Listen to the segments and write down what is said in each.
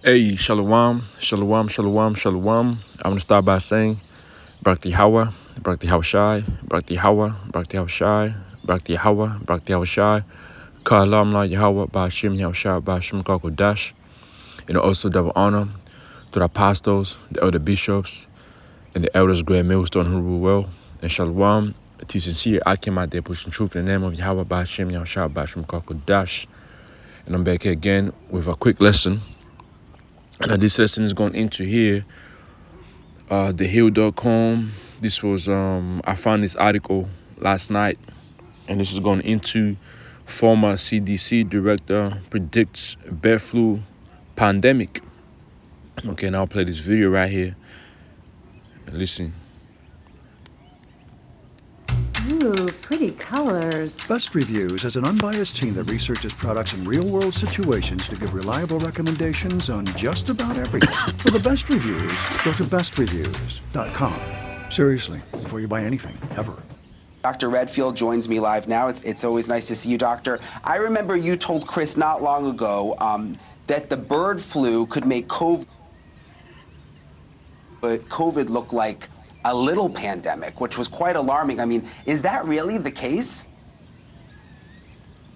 Hey, shalom, shalom, shalom, shalom. I want to start by saying, Brakti Hawa, Brakti Hawashai, Brakti Hawa, Brakti Hawashai, Brakti Hawa, Brakti Hawashai, Ka'alam La Yahweh, Ba'ashim Yahushai, Ba'ashim Kakodash. Also double honor to the apostles, the elder bishops, and the elders, grand millstone who rule well. And shalom, to sincere, I came out there pushing truth in the name of Yahweh, Ba'ashim Yahushai, Ba'ashim Kakodash. And I'm back here again with a quick lesson. And this lesson is going into here thehill.com. This was I found this article last night, and this is going into former CDC director predicts bird flu pandemic. Okay, now I'll play this video right here. Listen. Ooh, pretty colors. Best Reviews is an unbiased team that researches products in real-world situations to give reliable recommendations on just about everything. For the best reviews, go to bestreviews.com. Seriously, before you buy anything, ever. Dr. Redfield joins me live now. It's always nice to see you, Doctor. I remember you told Chris not long ago that the bird flu could make COVID look like a little pandemic, which was quite alarming. I mean, is that really the case?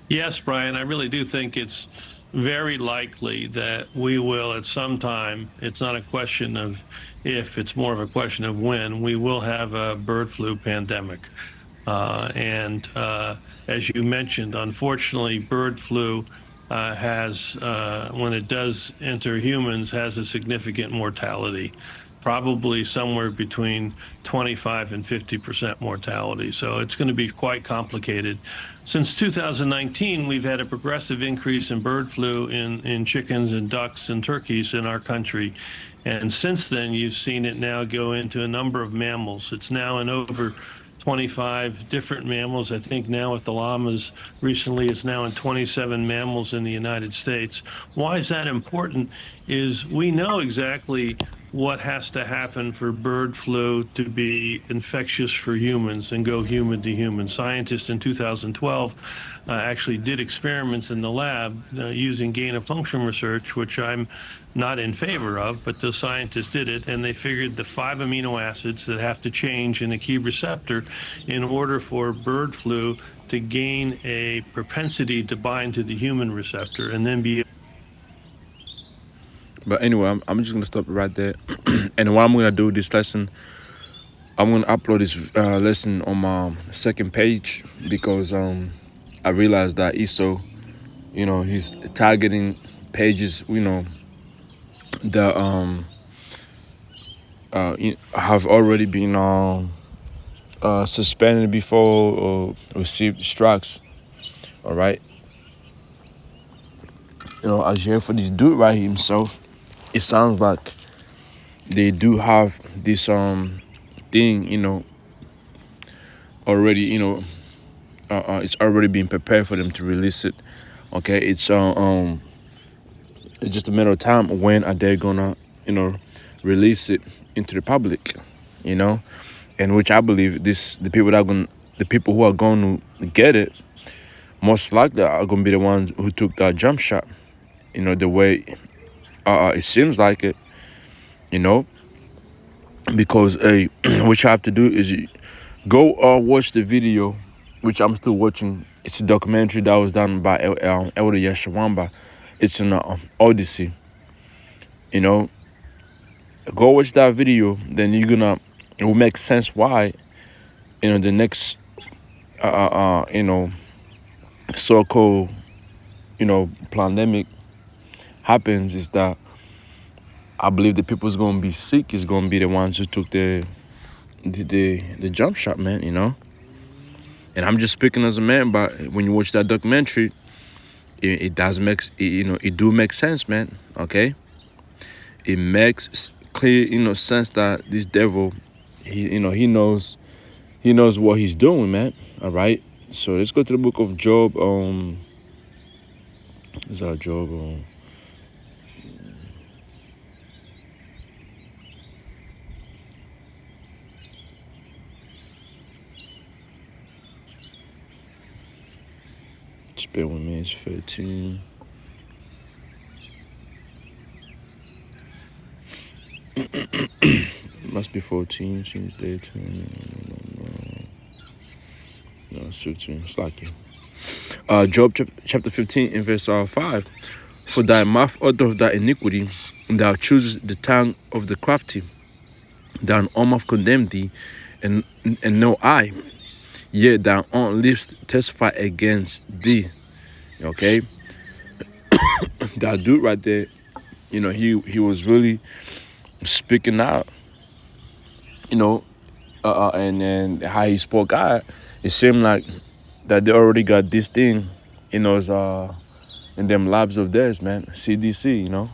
Yes, Brian, I really do think it's very likely that we will at some time, it's not a question of if, it's more of a question of when, we will have a bird flu pandemic. As you mentioned, unfortunately, bird flu has, when it does enter humans, has a significant mortality, probably somewhere between 25 and 50% mortality. So it's going to be quite complicated. Since 2019, we've had a progressive increase in bird flu in chickens and ducks and turkeys in our country. And since then, you've seen it now go into a number of mammals. It's now in over 25 different mammals. I think now with the llamas recently, it's now in 27 mammals in the United States. Why is that important? Is we know exactly what has to happen for bird flu to be infectious for humans and go human to human. Scientists in 2012 actually did experiments in the lab using gain of function research, which I'm not in favor of, but the scientists did it, and they figured the 5 amino acids that have to change in a key receptor in order for bird flu to gain a propensity to bind to the human receptor and then be. But anyway, I'm just gonna stop it right there. And what I'm gonna do this lesson, I'm gonna upload this lesson on my second page because I realized that ISO, he's targeting pages, that have already been suspended before or received strikes. All right. As you hear for this dude right here himself, it sounds like they do have this thing, already, it's already being prepared for them to release it. Okay, it's just a matter of time when are they gonna, release it into the public, and which I believe the people who are going to get it most likely are going to be the ones who took that jump shot. The way it seems like it, because what you have to do is you go watch the video, which I'm still watching. It's a documentary that was done by Elder Yeshawamba. It's an Odyssey. Go watch that video, then it will make sense why, the next, so-called, pandemic happens is that I believe the people's gonna be sick is gonna be the ones who took the jump shot, man. And I'm just speaking as a man, but when you watch that documentary, it does make it do make sense, man. Okay, it makes clear sense that this devil, he knows what he's doing, man. All right, so let's go to the book of Job. Is that Job? Just bear with me. It's 13. Must be 14. Change day 20. No, 15. It's like it. Job chapter 15 in verse 5. For thy mouth uttereth thy iniquity, and thou choosest the tongue of the crafty. Thine own mouth condemn thee, and no eye. Yet thine own lips testify against thee. Okay? That dude right there, you know, he was really speaking out, you know, and then how he spoke out, it seemed like that they already got this thing, you know, in them labs of theirs, man, CDC, you know.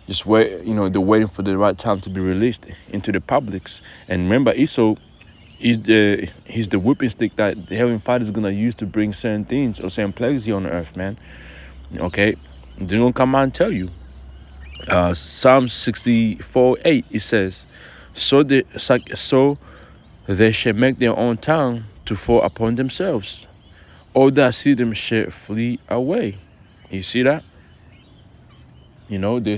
Just wait, you know, they're waiting for the right time to be released into the publics. And remember, Esau, he's the whipping stick that the Heavenly Father is gonna use to bring certain things or certain plagues here on the earth, man. Okay, they're gonna come out and tell you. Psalm 64:8 it says, so they shall make their own tongue to fall upon themselves. All that see them shall flee away. You see that? You know, they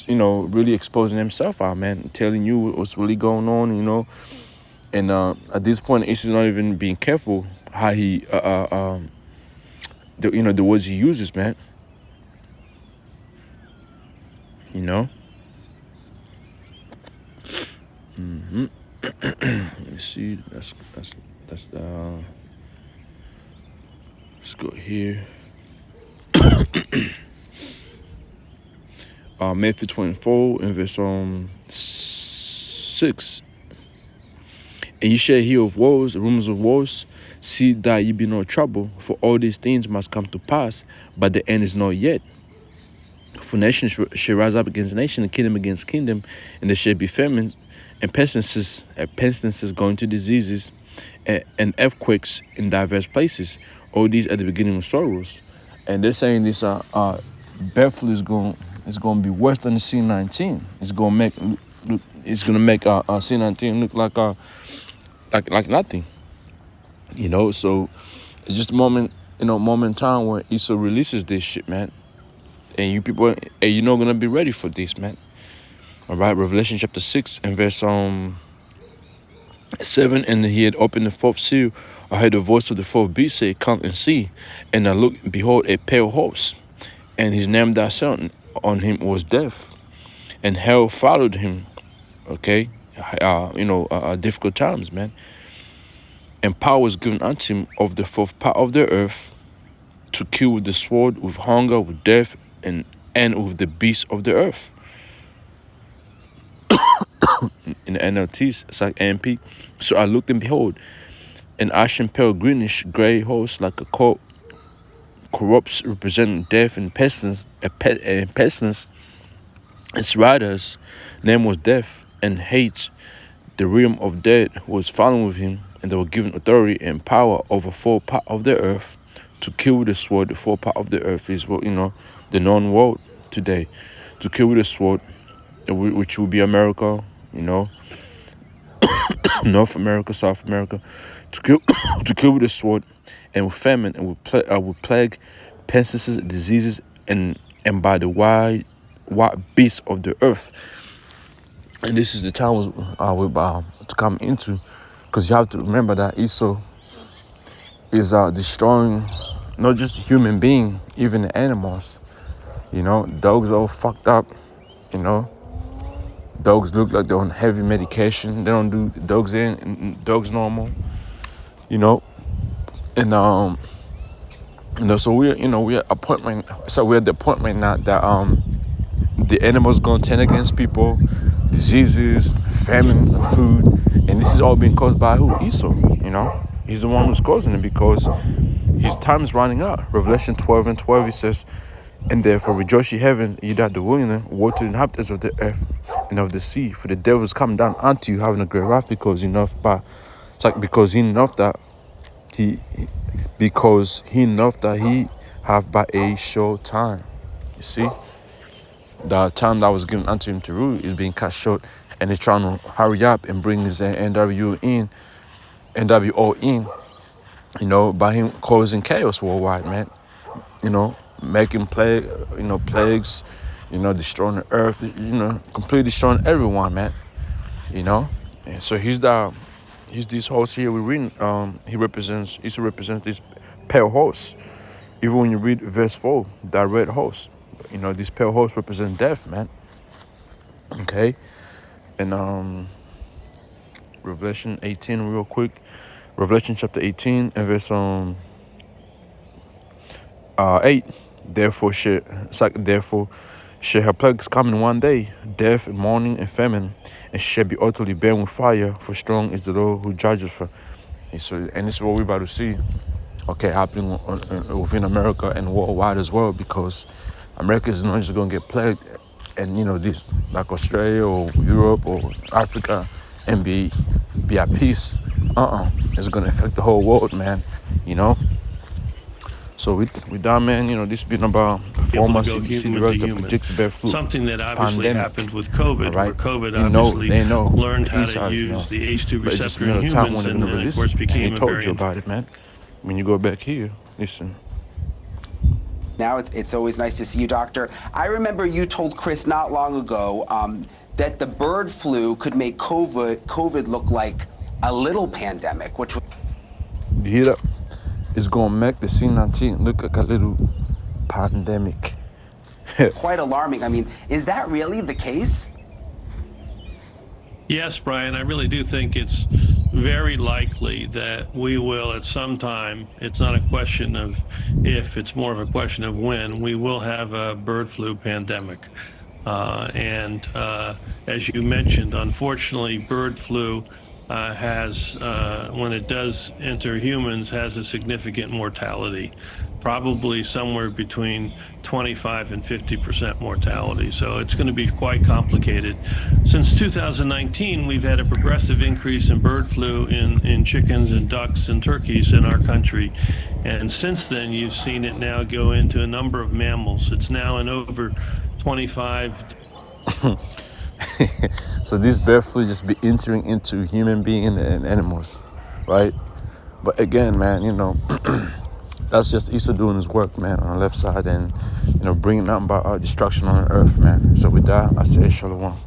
you know, really exposing themselves out, man, telling you what's really going on, you know. And at this point, Ace is not even being careful how he, you know, the words he uses, man. You know. Let me see. That's let's go here. Matthew 24 in verse 6. And you shall hear of wars, rumors of wars. See that ye be no trouble, for all these things must come to pass, but the end is not yet. For nation shall rise up against nation, and kingdom against kingdom, and there shall be famines and pestilences going to diseases, and earthquakes in diverse places. All these at the beginning of sorrows. And they're saying this Bethel is going to be worse than the C-19. It's going to make C-19 look like nothing. You know, so it's just a moment in time where Esau releases this shit, man. And you people, you're not gonna be ready for this, man. All right, Revelation chapter 6 and verse 7. And he had opened the fourth seal. I heard the voice of the fourth beast say, come and see. And I looked, behold, a pale horse, and his name that sat on him was Death, and hell followed him. Okay, difficult times, man. And power was given unto him of the fourth part of the earth to kill with the sword, with hunger, with death, and with the beasts of the earth. In the NLT, it's like AMP. So I looked and behold, an ashen pale greenish gray horse like a corpse representing death and pestilence. Its rider's name was Death, and hate, the realm of dead, was following with him, and they were given authority and power over four part of the earth to kill with the sword. The four part of the earth is what, you know, the known world today. To kill with the sword, which will be America, you know, North America, South America, to kill with the sword, and with famine, and with plague, pestilences, diseases, and by the wild beasts of the earth. And this is the time we're about to come into, because you have to remember that Esau is destroying not just human being, even the animals. You know, dogs are all fucked up. You know, dogs look like they're on heavy medication. They don't do dogs dogs normal. You know, and so we're at the point right now that the animals gonna turn against people, diseases, famine, food, and this is all being caused by who? Esau. You know, he's the one who's causing it because his time is running out. Revelation 12:12, he says, and therefore rejoice ye heaven, ye that dwell in them, woe to the inhabitants of the earth and of the sea, for the devil is come down unto you, having a great wrath, because he knoweth that he have but a short time. You see, the time that was given unto him to rule is being cut short, and he's trying to hurry up and bring his NWO in, you know, by him causing chaos worldwide, man. You know, making plagues, destroying the earth, completely destroying everyone, man. And so he's this horse here we read. He represents this pale horse. Even when you read verse 4, that red horse, this pale horse represents death, man. Okay, and Revelation 18, real quick. Revelation chapter 18 and verse 8. Therefore shall her plagues come in one day, death and mourning and famine, and she shall be utterly burned with fire, for strong is the Lord who judges her. And this is what we're about to see, okay, happening within America and worldwide as well, because America is not just going to get plagued, and this like Australia or Europe or Africa, and be at peace. It's going to affect the whole world, man. So we done, man. This been about 4 months. CDC director predicts bird flu Something that obviously pandemic. happened with COVID, Right? where COVID They know obviously learned the how to insiders use know. the ACE2 But it's just receptor in time humans, when and they're gonna of release course it. became And a he told you variant. about it, man. When you go back here, listen. Now it's always nice to see you, Doctor. I remember you told Chris not long ago that the bird flu could make COVID look like a little pandemic, which was You hear that? It's gonna make the C-19 look like a little pandemic. quite alarming. I mean, is that really the case? Yes, Brian, I really do think it's very likely that we will at some time, it's not a question of if, it's more of a question of when, we will have a bird flu pandemic. As you mentioned, unfortunately, bird flu when it does enter humans, has a significant mortality, probably somewhere between 25 and 50% mortality. So it's going to be quite complicated. Since 2019, we've had a progressive increase in bird flu in chickens and ducks and turkeys in our country. And since then, you've seen it now go into a number of mammals. It's now in over 25. So this bird flu just be entering into human beings and animals, right? But again, man, that's just Esau doing his work, man, on the left side, and bringing nothing but destruction on the earth, man. So with that, I say shalom.